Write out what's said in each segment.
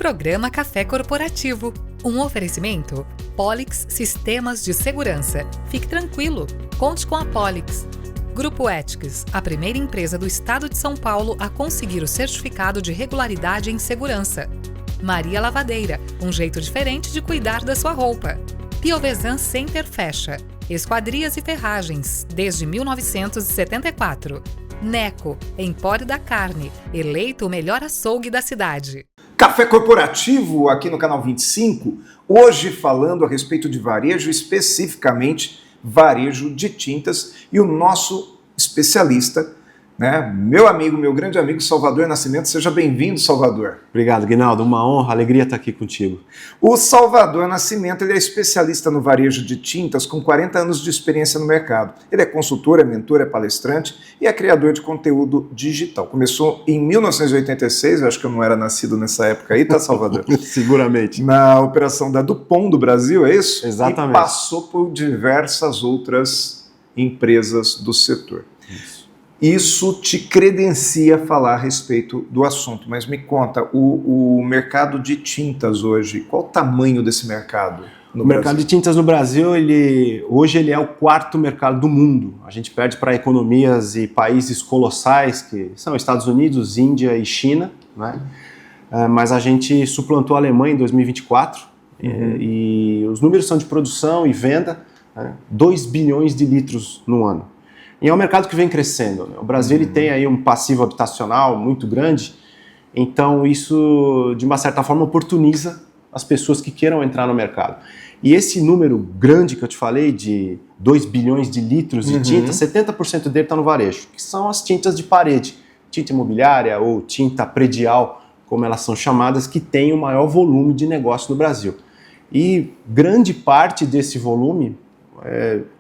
Programa Café Corporativo. Um oferecimento Polix Sistemas de Segurança. Fique tranquilo, conte com a Polix. Grupo Ethics, a primeira empresa do estado de São Paulo a conseguir o certificado de regularidade em segurança. Maria Lavadeira, um jeito diferente de cuidar da sua roupa. Piovesan Center Fecha. Esquadrias e ferragens, desde 1974. Neco, Empório da Carne, eleito o melhor açougue da cidade. Café Corporativo aqui no Canal 25, hoje falando a respeito de varejo, especificamente varejo de tintas, e o nosso especialista, meu amigo, meu grande amigo Salvador Nascimento. Seja bem-vindo, Salvador. Obrigado, Guinaldo. Uma honra, alegria estar aqui contigo. O Salvador Nascimento, ele é especialista no varejo de tintas com 40 anos de experiência no mercado. Ele é consultor, é mentor, é palestrante e é criador de conteúdo digital. Começou em 1986, eu acho que eu não era nascido nessa época aí, tá, Salvador? Seguramente. Na operação da Dupont do Brasil, é isso? Exatamente. E passou por diversas outras empresas do setor. Isso te credencia a falar a respeito do assunto, mas me conta, o mercado de tintas hoje, qual o tamanho desse mercado no Brasil? O mercado de tintas no Brasil, hoje ele é o quarto mercado do mundo. A gente perde para economias e países colossais, que são Estados Unidos, Índia e China, né? Mas a gente suplantou a Alemanha em 2024, e os números são de produção e venda, 2 bilhões de litros no ano. E é um mercado que vem crescendo, né? O Brasil ele tem aí um passivo habitacional muito grande, então isso, de uma certa forma, oportuniza as pessoas que queiram entrar no mercado. E esse número grande que eu te falei, de 2 bilhões de litros de tinta, 70% dele está no varejo, que são as tintas de parede, tinta imobiliária ou tinta predial, como elas são chamadas, que tem o maior volume de negócio no Brasil. E grande parte desse volume,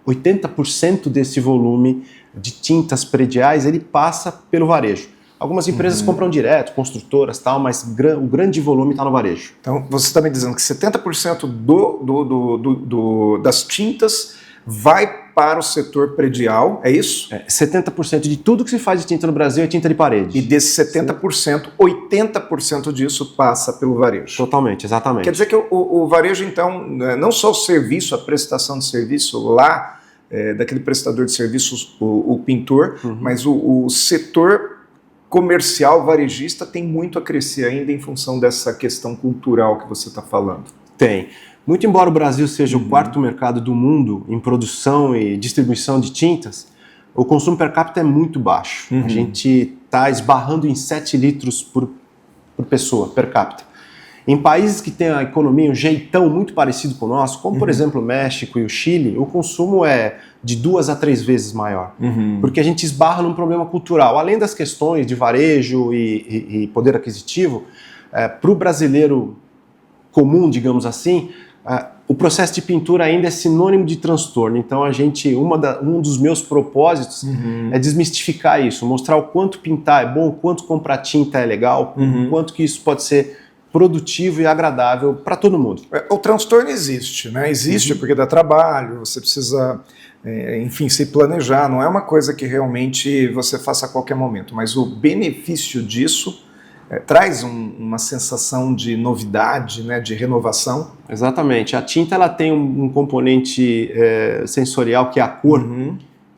80% desse volume de tintas prediais, ele passa pelo varejo. Algumas empresas compram direto, construtoras, tal, mas o grande volume está no varejo. Então, você está me dizendo que 70% das tintas vai para o setor predial, é isso? 70% de tudo que se faz de tinta no Brasil é tinta de parede. E desses 70%, 80% disso passa pelo varejo. Totalmente, exatamente. Quer dizer que o varejo, então, não só o serviço, a prestação de serviço lá, daquele prestador de serviços, o pintor, mas o setor comercial, varejista, tem muito a crescer ainda em função dessa questão cultural que você está falando. Tem. Muito embora o Brasil seja o quarto mercado do mundo em produção e distribuição de tintas, o consumo per capita é muito baixo. A gente está esbarrando em 7 litros por pessoa, per capita. Em países que têm a economia, um jeitão muito parecido com o nosso, como por exemplo o México e o Chile, o consumo é de 2 a 3 vezes maior. Porque a gente esbarra num problema cultural. Além das questões de varejo e poder aquisitivo, para o brasileiro comum, digamos assim, o processo de pintura ainda é sinônimo de transtorno. Então um dos meus propósitos é desmistificar isso, mostrar o quanto pintar é bom, o quanto comprar tinta é legal, o quanto que isso pode ser produtivo e agradável para todo mundo. O transtorno existe, né? Existe porque dá trabalho, você precisa, enfim, se planejar, não é uma coisa que realmente você faça a qualquer momento, mas o benefício disso traz uma sensação de novidade, né, de renovação. Exatamente. A tinta ela tem um componente sensorial que é a cor,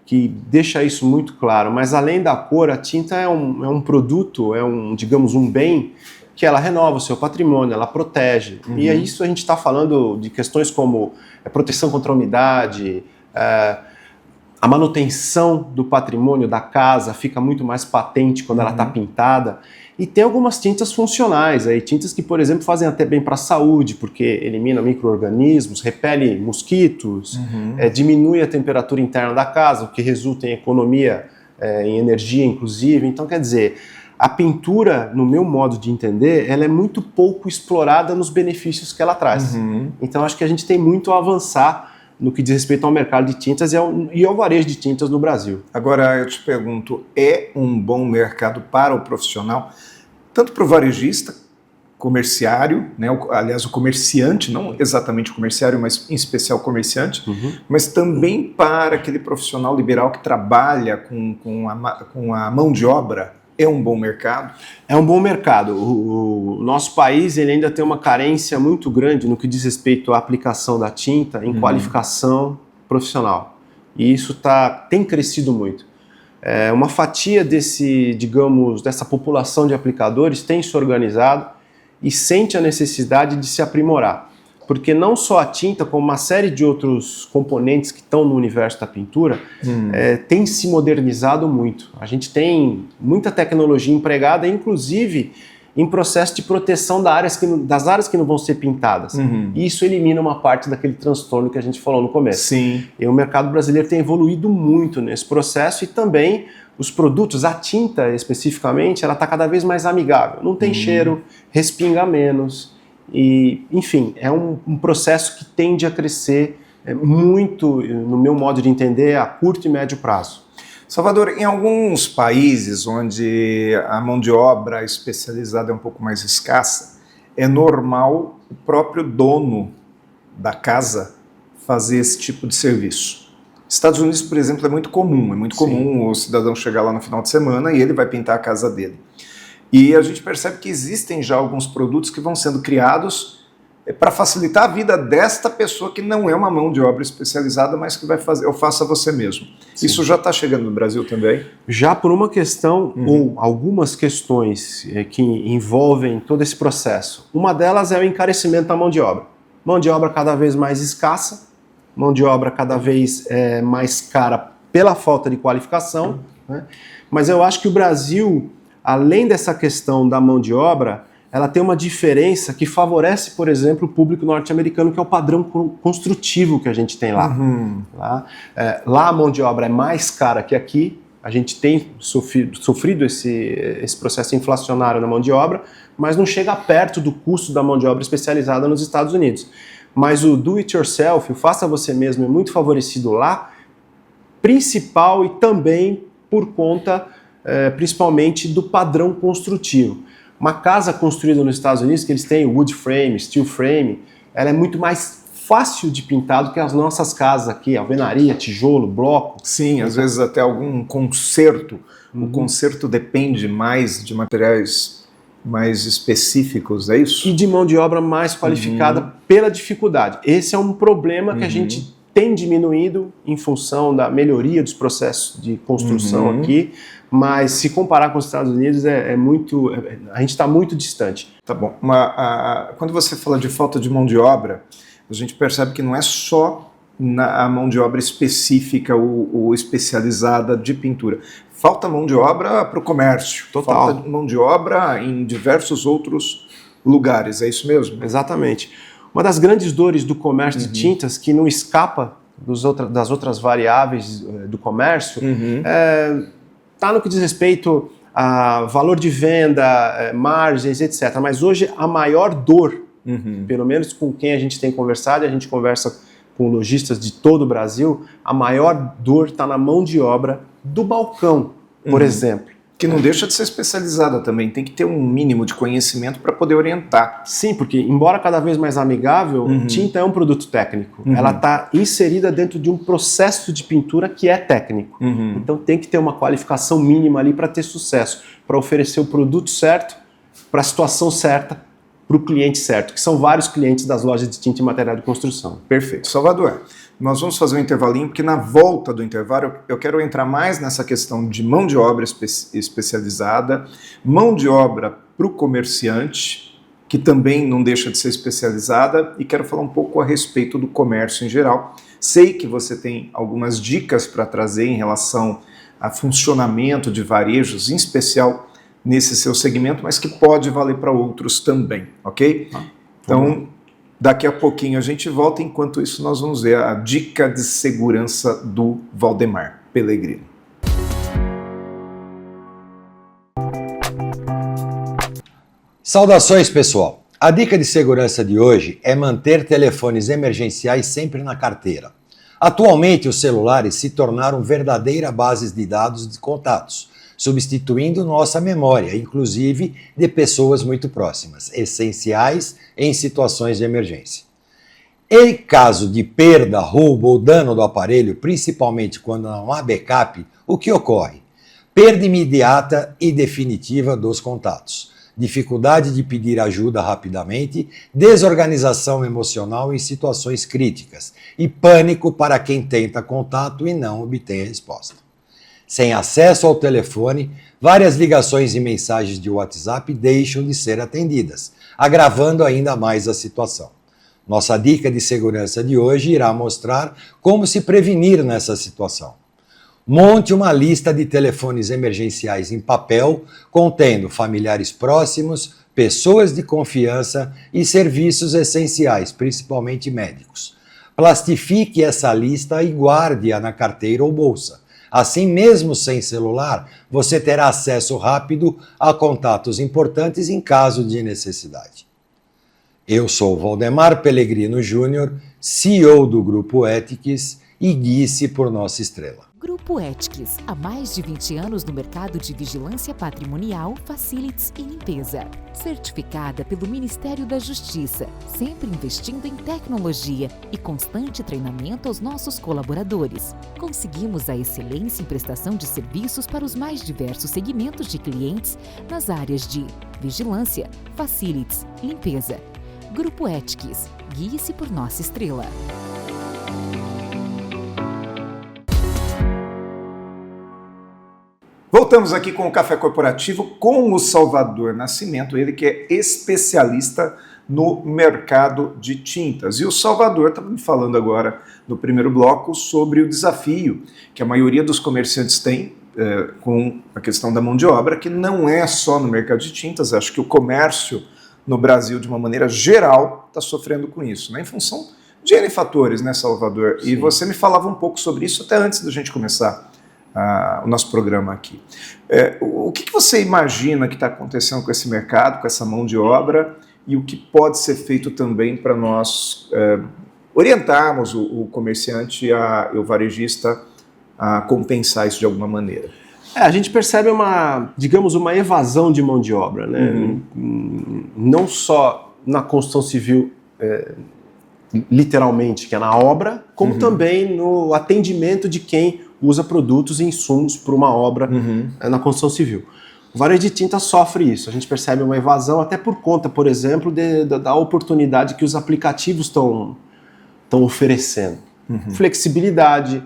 que deixa isso muito claro. Mas além da cor, a tinta é um produto, digamos, um bem que ela renova o seu patrimônio, ela protege. E é isso, a gente está falando de questões como proteção contra a umidade, a manutenção do patrimônio da casa fica muito mais patente quando ela está pintada. E tem algumas tintas funcionais, tintas que, por exemplo, fazem até bem para a saúde, porque elimina micro-organismos, repele mosquitos, diminui a temperatura interna da casa, o que resulta em economia, em energia, inclusive. Então, quer dizer, a pintura, no meu modo de entender, ela é muito pouco explorada nos benefícios que ela traz. Então, acho que a gente tem muito a avançar no que diz respeito ao mercado de tintas e ao varejo de tintas no Brasil. Agora, eu te pergunto, é um bom mercado para o profissional, tanto para o varejista, comerciário, né? Aliás, o comerciante, não exatamente o comerciário, mas em especial o comerciante, mas também para aquele profissional liberal que trabalha com a mão de obra é um bom mercado? É um bom mercado. O nosso país ele ainda tem uma carência muito grande no que diz respeito à aplicação da tinta em qualificação profissional. E isso tem crescido muito. Uma fatia dessa população de aplicadores tem se organizado e sente a necessidade de se aprimorar. Porque não só a tinta, como uma série de outros componentes que estão no universo da pintura, tem se modernizado muito. A gente tem muita tecnologia empregada, inclusive em processo de proteção das áreas que não vão ser pintadas. E isso elimina uma parte daquele transtorno que a gente falou no começo. Sim. E o mercado brasileiro tem evoluído muito nesse processo e também os produtos, a tinta especificamente, ela está cada vez mais amigável. Não tem cheiro, respinga menos. E, enfim, é um processo que tende a crescer muito, no meu modo de entender, a curto e médio prazo. Salvador, em alguns países onde a mão de obra especializada é um pouco mais escassa, é normal o próprio dono da casa fazer esse tipo de serviço. Estados Unidos, por exemplo, é muito comum o cidadão chegar lá no final de semana e ele vai pintar a casa dele. E a gente percebe que existem já alguns produtos que vão sendo criados para facilitar a vida desta pessoa que não é uma mão de obra especializada, mas que vai fazer, ou faça você mesmo. Sim. Isso já está chegando no Brasil também? Já por uma questão, ou algumas questões que envolvem todo esse processo. Uma delas é o encarecimento da mão de obra. Mão de obra cada vez mais escassa, mão de obra cada vez mais cara pela falta de qualificação, né? Mas eu acho que o Brasil, além dessa questão da mão de obra, ela tem uma diferença que favorece, por exemplo, o público norte-americano, que é o padrão construtivo que a gente tem lá. Lá a mão de obra é mais cara que aqui, a gente tem sofrido esse processo inflacionário na mão de obra, mas não chega perto do custo da mão de obra especializada nos Estados Unidos. Mas o do-it-yourself, o faça você mesmo, é muito favorecido lá, principal e também por conta principalmente do padrão construtivo. Uma casa construída nos Estados Unidos, que eles têm wood frame, steel frame, ela é muito mais fácil de pintar do que as nossas casas aqui, alvenaria, tijolo, bloco. Sim, às vezes até algum conserto. O conserto depende mais de materiais mais específicos, é isso? E de mão de obra mais qualificada pela dificuldade. Esse é um problema que a gente tem diminuído em função da melhoria dos processos de construção aqui, mas se comparar com os Estados Unidos a gente está muito distante. Tá bom. Quando você fala de falta de mão de obra, a gente percebe que não é só a mão de obra específica ou especializada de pintura. Falta mão de obra para o comércio. Total. Falta mão de obra em diversos outros lugares, é isso mesmo? Exatamente. Uma das grandes dores do comércio de tintas, que não escapa das outras variáveis do comércio, está no que diz respeito a valor de venda, margens, etc. Mas hoje a maior dor, pelo menos com quem a gente tem conversado, e a gente conversa com lojistas de todo o Brasil, a maior dor está na mão de obra do balcão, por exemplo. Que não deixa de ser especializada também, tem que ter um mínimo de conhecimento para poder orientar. Sim, porque embora cada vez mais amigável, tinta é um produto técnico. Ela está inserida dentro de um processo de pintura que é técnico. Então tem que ter uma qualificação mínima ali para ter sucesso, para oferecer o produto certo, para a situação certa, para o cliente certo, que são vários clientes das lojas de tinta e material de construção. Perfeito. Salvador, nós vamos fazer um intervalinho, porque na volta do intervalo eu quero entrar mais nessa questão de mão de obra especializada, mão de obra para o comerciante, que também não deixa de ser especializada, e quero falar um pouco a respeito do comércio em geral. Sei que você tem algumas dicas para trazer em relação a funcionamento de varejos, em especial nesse seu segmento, mas que pode valer para outros também, ok? Então, daqui a pouquinho a gente volta, enquanto isso nós vamos ver a dica de segurança do Valdemar Pellegrino. Saudações, pessoal! A dica de segurança de hoje é manter telefones emergenciais sempre na carteira. Atualmente, os celulares se tornaram verdadeiras bases de dados de contatos, substituindo nossa memória, inclusive de pessoas muito próximas, essenciais em situações de emergência. Em caso de perda, roubo ou dano do aparelho, principalmente quando não há backup, o que ocorre? perda imediata e definitiva dos contatos, dificuldade de pedir ajuda rapidamente, desorganização emocional em situações críticas e pânico para quem tenta contato e não obtém resposta. Sem acesso ao telefone, várias ligações e mensagens de WhatsApp deixam de ser atendidas, agravando ainda mais a situação. Nossa dica de segurança de hoje irá mostrar como se prevenir nessa situação. Monte uma lista de telefones emergenciais em papel, contendo familiares próximos, pessoas de confiança e serviços essenciais, principalmente médicos. Plastifique essa lista e guarde-a na carteira ou bolsa. Assim, mesmo sem celular, você terá acesso rápido a contatos importantes em caso de necessidade. Eu sou Valdemar Pellegrino Júnior, CEO do Grupo Ethics, e guie-se por nossa estrela. Grupo Ethics, há mais de 20 anos no mercado de vigilância patrimonial, facilities e limpeza. Certificada pelo Ministério da Justiça, sempre investindo em tecnologia e constante treinamento aos nossos colaboradores. Conseguimos a excelência em prestação de serviços para os mais diversos segmentos de clientes nas áreas de vigilância, facilities, limpeza. Grupo Ethics, guie-se por nossa estrela. Voltamos aqui com o Café Corporativo com o Salvador Nascimento, ele que é especialista no mercado de tintas. E o Salvador está me falando agora, no primeiro bloco, sobre o desafio que a maioria dos comerciantes tem com a questão da mão de obra, que não é só no mercado de tintas. Acho que o comércio no Brasil, de uma maneira geral, está sofrendo com isso, né? Em função de N fatores, né, Salvador? Sim. E você me falava um pouco sobre isso até antes da gente começar o nosso programa aqui. O que você imagina que está acontecendo com esse mercado, com essa mão de obra, e o que pode ser feito também para nós orientarmos o comerciante e o varejista a compensar isso de alguma maneira? A gente percebe uma evasão de mão de obra, né? Uhum. Não só na construção civil, literalmente, que é na obra, como também no atendimento de quem usa produtos e insumos para uma obra na construção civil. O varejo de tinta sofre isso. A gente percebe uma evasão até por conta, por exemplo, da oportunidade que os aplicativos estão oferecendo. Flexibilidade,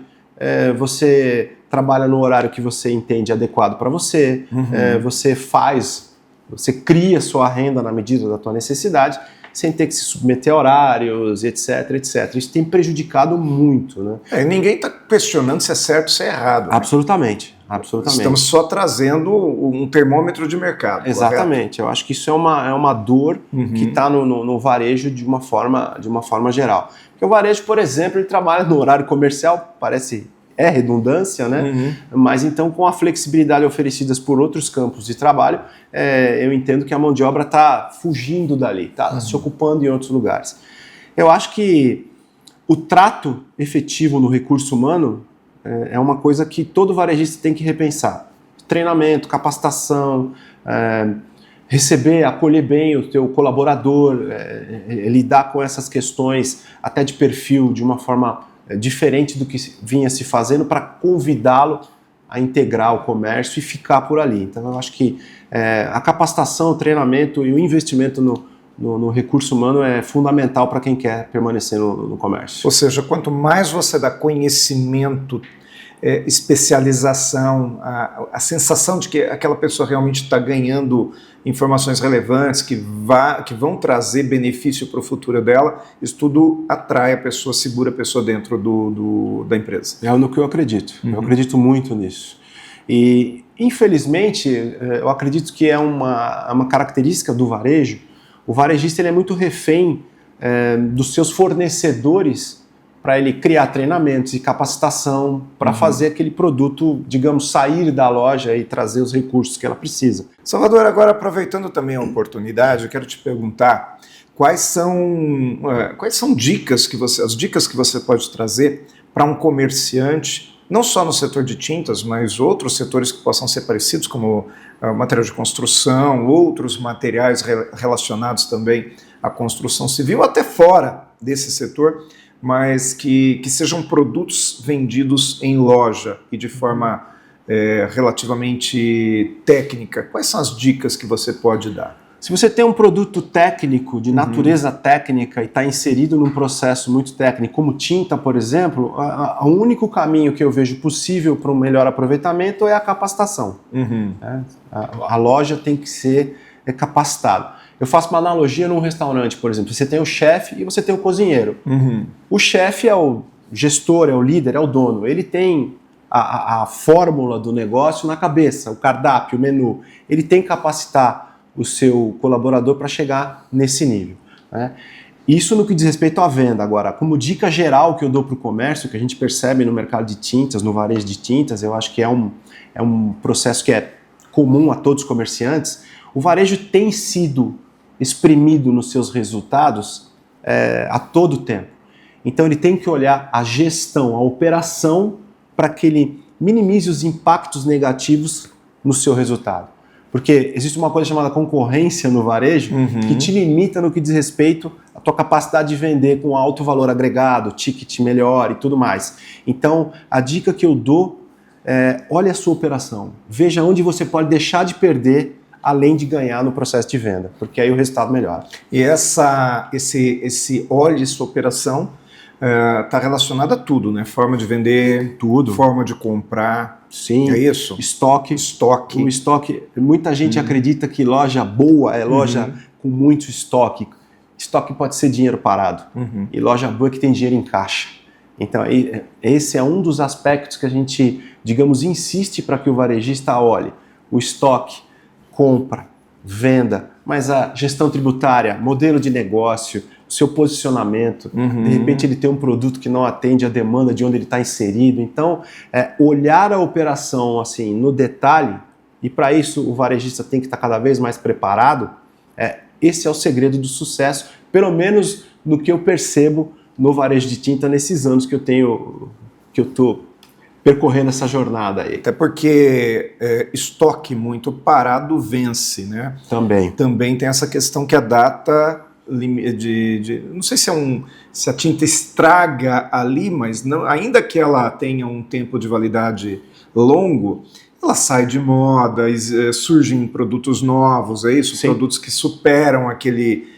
você trabalha no horário que você entende adequado para você, você cria sua renda na medida da tua necessidade, sem ter que se submeter a horários, etc, etc. Isso tem prejudicado muito, né? Ninguém está questionando se é certo ou se é errado. Absolutamente, né? Absolutamente. Estamos só trazendo um termômetro de mercado. Exatamente. Correto? Eu acho que isso é uma dor que está no varejo de uma forma geral. Porque o varejo, por exemplo, ele trabalha no horário comercial, parece... redundância, né? Mas então, com a flexibilidade oferecida por outros campos de trabalho, eu entendo que a mão de obra está fugindo dali, está se ocupando em outros lugares. Eu acho que o trato efetivo no recurso humano é uma coisa que todo varejista tem que repensar. Treinamento, capacitação, receber, acolher bem o teu colaborador, lidar com essas questões até de perfil de uma forma diferente do que vinha se fazendo, para convidá-lo a integrar o comércio e ficar por ali. Então eu acho que a capacitação, o treinamento e o investimento no recurso humano é fundamental para quem quer permanecer no comércio. Ou seja, quanto mais você dá conhecimento, especialização, a sensação de que aquela pessoa realmente está ganhando informações relevantes que vão trazer benefício para o futuro dela, isso tudo atrai a pessoa, segura a pessoa dentro da empresa. É no que eu acredito. Eu acredito muito nisso. E, infelizmente, eu acredito que é uma característica do varejo. O varejista ele é muito refém dos seus fornecedores para ele criar treinamentos e capacitação para fazer aquele produto, digamos, sair da loja e trazer os recursos que ela precisa. Salvador, agora aproveitando também a oportunidade, eu quero te perguntar quais são as dicas que você pode trazer para um comerciante, não só no setor de tintas, mas outros setores que possam ser parecidos, como material de construção, outros materiais relacionados também à construção civil, até fora desse setor, mas que sejam produtos vendidos em loja e de forma relativamente técnica, quais são as dicas que você pode dar? Se você tem um produto técnico, de natureza técnica, e está inserido num processo muito técnico, como tinta, por exemplo, o único caminho que eu vejo possível para um melhor aproveitamento é a capacitação. A loja tem que ser capacitada. Eu faço uma analogia num restaurante, por exemplo. Você tem o chefe e você tem o cozinheiro. O chefe é o gestor, é o líder, é o dono. Ele tem a fórmula do negócio na cabeça, o cardápio, o menu. Ele tem que capacitar o seu colaborador para chegar nesse nível, né? Isso no que diz respeito à venda. Agora, como dica geral que eu dou para o comércio, que a gente percebe no mercado de tintas, no varejo de tintas, eu acho que é um processo que é comum a todos os comerciantes. O varejo tem sido exprimido nos seus resultados a todo tempo. Então ele tem que olhar a gestão, a operação, para que ele minimize os impactos negativos no seu resultado. Porque existe uma coisa chamada concorrência no varejo que te limita no que diz respeito à tua capacidade de vender com alto valor agregado, ticket melhor e tudo mais. Então, a dica que eu dou é olhe a sua operação. Veja onde você pode deixar de perder além de ganhar no processo de venda, porque aí o resultado melhora. E esse olhe sua operação está relacionado a tudo, né? Forma de vender, tudo. Forma de comprar. Sim. É isso? Estoque. O estoque. Muita gente acredita que loja boa é loja com muito estoque. Estoque pode ser dinheiro parado. E loja boa é que tem dinheiro em caixa. Então, esse é um dos aspectos que a gente, digamos, insiste para que o varejista olhe. O estoque, compra, venda, mas a gestão tributária, modelo de negócio, seu posicionamento, de repente ele tem um produto que não atende a demanda de onde ele está inserido. Então, olhar a operação assim no detalhe, e para isso o varejista tem que estar cada vez mais preparado, esse é o segredo do sucesso, pelo menos no que eu percebo no varejo de tinta nesses anos que eu estou percorrendo essa jornada aí. Até porque estoque muito parado vence, né? Também tem essa questão que a data não sei se a tinta estraga ali, mas não, ainda que ela tenha um tempo de validade longo, ela sai de moda, surgem produtos novos, é isso? Sim. Produtos que superam aquele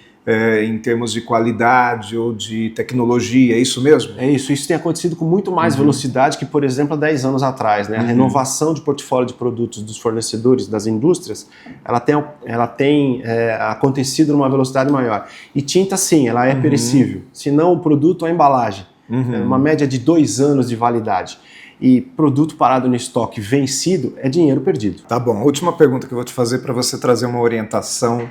em termos de qualidade ou de tecnologia, é isso mesmo? É isso. Isso tem acontecido com muito mais velocidade que, por exemplo, há 10 anos atrás, né? A renovação de portfólio de produtos dos fornecedores, das indústrias, ela tem acontecido numa velocidade maior. E tinta, sim, ela é perecível. Se não o produto, a embalagem. Uma média de 2 anos de validade. E produto parado no estoque vencido é dinheiro perdido. Tá bom. A última pergunta que eu vou te fazer para você trazer uma orientação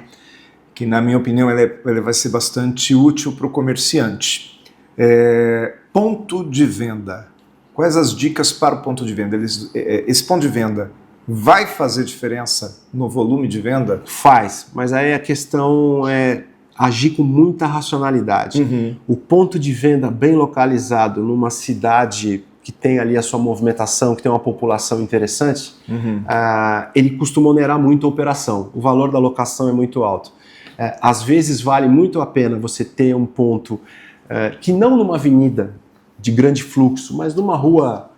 que, na minha opinião, ela vai ser bastante útil para o comerciante. Ponto de venda. Quais as dicas para o ponto de venda? Esse ponto de venda vai fazer diferença no volume de venda? Faz, mas aí a questão é agir com muita racionalidade. O ponto de venda bem localizado numa cidade que tem ali a sua movimentação, que tem uma população interessante, ele costuma onerar muito a operação. O valor da locação é muito alto. Às vezes vale muito a pena você ter um ponto que não numa avenida de grande fluxo, mas numa rua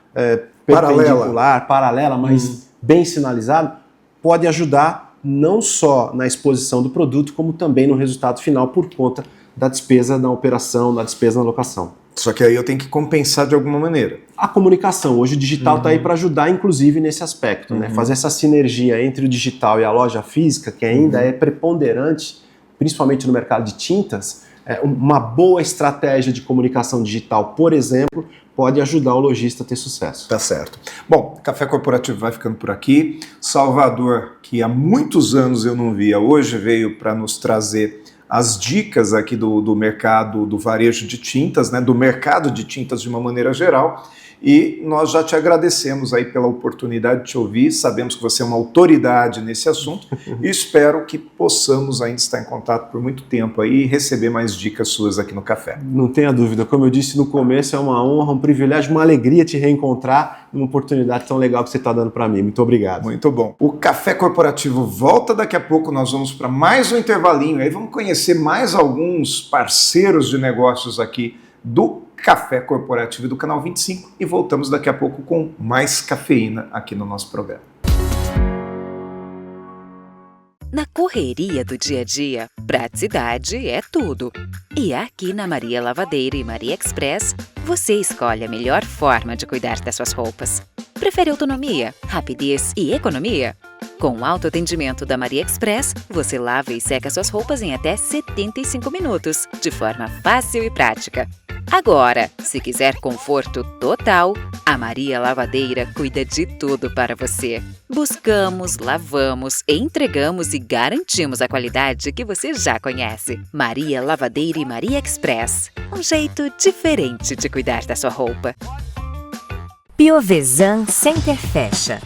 perpendicular, paralela, mas bem sinalizado, pode ajudar não só na exposição do produto, como também no resultado final por conta da despesa na operação, da despesa na locação. Só que aí eu tenho que compensar de alguma maneira. A comunicação, hoje o digital está aí para ajudar, inclusive, nesse aspecto, né? Fazer essa sinergia entre o digital e a loja física, que ainda é preponderante, principalmente no mercado de tintas, uma boa estratégia de comunicação digital, por exemplo, pode ajudar o lojista a ter sucesso. Tá certo. Bom, Café Corporativo vai ficando por aqui. Salvador, que há muitos anos eu não via, hoje veio para nos trazer as dicas aqui do mercado do varejo de tintas, né, do mercado de tintas de uma maneira geral, e nós já te agradecemos aí pela oportunidade de te ouvir, sabemos que você é uma autoridade nesse assunto e espero que possamos ainda estar em contato por muito tempo aí e receber mais dicas suas aqui no Café. Não tenha dúvida, como eu disse no começo, é uma honra, um privilégio, uma alegria te reencontrar numa oportunidade tão legal que você está dando para mim. Muito obrigado. Muito bom. O Café Corporativo volta daqui a pouco, nós vamos para mais um intervalinho, aí vamos conhecer mais alguns parceiros de negócios aqui do Café Corporativo do Canal 25 e voltamos daqui a pouco com mais cafeína aqui no nosso programa. Na correria do dia a dia, praticidade é tudo. E aqui na Maria Lavadeira e Maria Express, você escolhe a melhor forma de cuidar das suas roupas. Prefere autonomia, rapidez e economia? Com o autoatendimento da Maria Express, você lava e seca suas roupas em até 75 minutos, de forma fácil e prática. Agora, se quiser conforto total, a Maria Lavadeira cuida de tudo para você. Buscamos, lavamos, entregamos e garantimos a qualidade que você já conhece. Maria Lavadeira e Maria Express. Um jeito diferente de cuidar da sua roupa. Piovesan Center Fecha.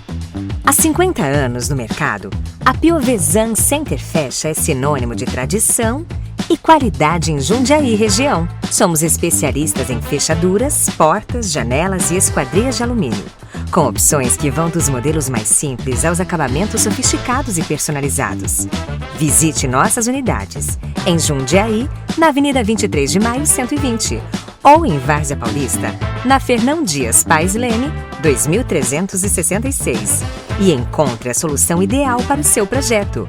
Há 50 anos no mercado, a Piovesan Center Fecha é sinônimo de tradição e qualidade em Jundiaí região. Somos especialistas em fechaduras, portas, janelas e esquadrias de alumínio, com opções que vão dos modelos mais simples aos acabamentos sofisticados e personalizados. Visite nossas unidades em Jundiaí, na Avenida 23 de Maio, 120, ou em Várzea Paulista, na Fernão Dias Paes Leme, 2366. E encontre a solução ideal para o seu projeto.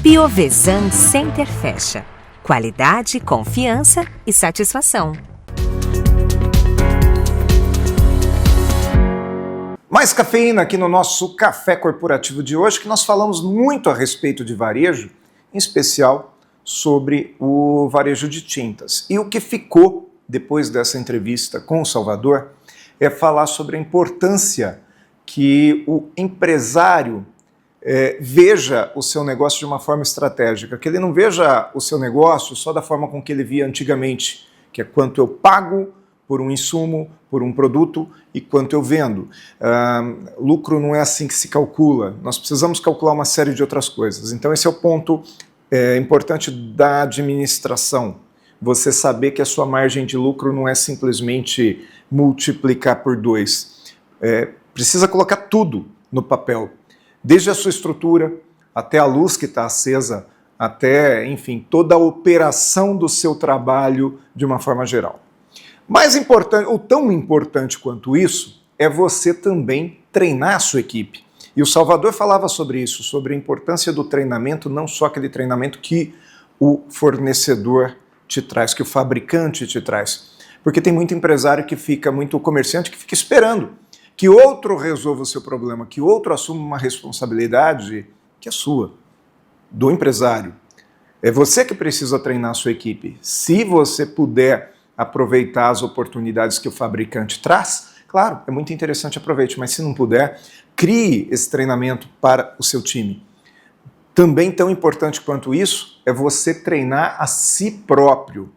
Piovesan Center Fecha. Qualidade, confiança e satisfação. Mais cafeína aqui no nosso Café Corporativo de hoje, que nós falamos muito a respeito de varejo, em especial sobre o varejo de tintas. E o que ficou depois dessa entrevista com o Salvador é falar sobre a importância que o empresário veja o seu negócio de uma forma estratégica, que ele não veja o seu negócio só da forma com que ele via antigamente, que é quanto eu pago por um insumo, por um produto e quanto eu vendo. Lucro não é assim que se calcula, nós precisamos calcular uma série de outras coisas. Então esse é o ponto importante da administração, você saber que a sua margem de lucro não é simplesmente multiplicar por 2. Precisa colocar tudo no papel. Desde a sua estrutura, até a luz que está acesa, até, enfim, toda a operação do seu trabalho de uma forma geral. Mais importante, ou tão importante quanto isso, é você também treinar a sua equipe. E o Salvador falava sobre isso, sobre a importância do treinamento, não só aquele treinamento que o fornecedor te traz, que o fabricante te traz. Porque tem muito empresário que fica, muito comerciante que fica esperando que outro resolva o seu problema, que outro assuma uma responsabilidade que é sua, do empresário. É você que precisa treinar a sua equipe. Se você puder aproveitar as oportunidades que o fabricante traz, claro, é muito interessante, aproveite, mas se não puder, crie esse treinamento para o seu time. Também tão importante quanto isso é você treinar a si próprio.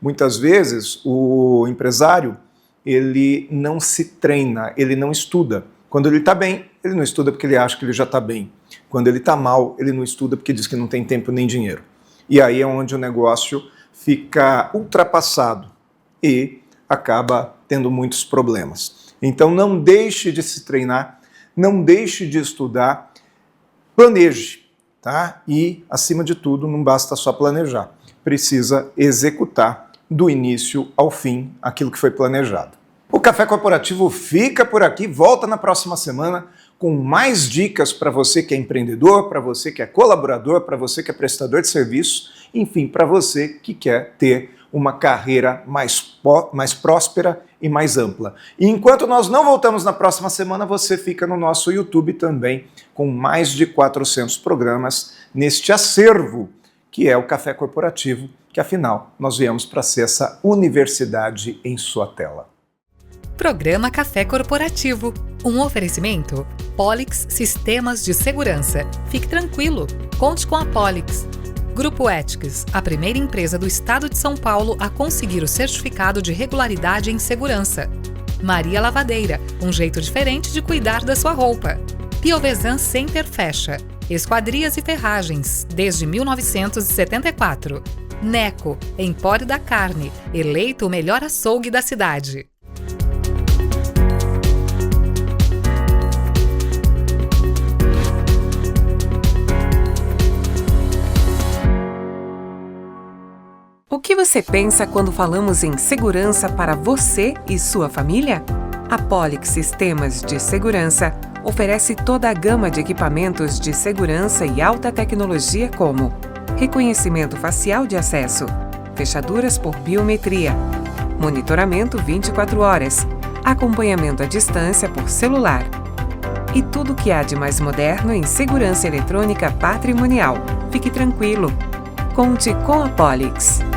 Muitas vezes o empresário ele não se treina, ele não estuda. Quando ele está bem, ele não estuda porque ele acha que ele já está bem. Quando ele está mal, ele não estuda porque diz que não tem tempo nem dinheiro. E aí é onde o negócio fica ultrapassado e acaba tendo muitos problemas. Então não deixe de se treinar, não deixe de estudar, planeje, tá? E, acima de tudo, não basta só planejar, precisa executar do início ao fim aquilo que foi planejado. O Café Corporativo fica por aqui, volta na próxima semana com mais dicas para você que é empreendedor, para você que é colaborador, para você que é prestador de serviço, enfim, para você que quer ter uma carreira mais próspera e mais ampla. E enquanto nós não voltamos na próxima semana, você fica no nosso YouTube também com mais de 400 programas neste acervo que é o Café Corporativo, que afinal nós viemos para ser essa universidade em sua tela. Programa Café Corporativo, um oferecimento Polix Sistemas de Segurança. Fique tranquilo, conte com a Polix. Grupo Ethics, a primeira empresa do estado de São Paulo a conseguir o certificado de regularidade em segurança. Maria Lavadeira, um jeito diferente de cuidar da sua roupa. Piovesan Center Fecha, esquadrias e ferragens, desde 1974. Neco, Empório da Carne, eleito o melhor açougue da cidade. O que você pensa quando falamos em segurança para você e sua família? A Polix Sistemas de Segurança oferece toda a gama de equipamentos de segurança e alta tecnologia como reconhecimento facial de acesso, fechaduras por biometria, monitoramento 24 horas, acompanhamento à distância por celular e tudo o que há de mais moderno em segurança eletrônica patrimonial. Fique tranquilo, conte com a Polix.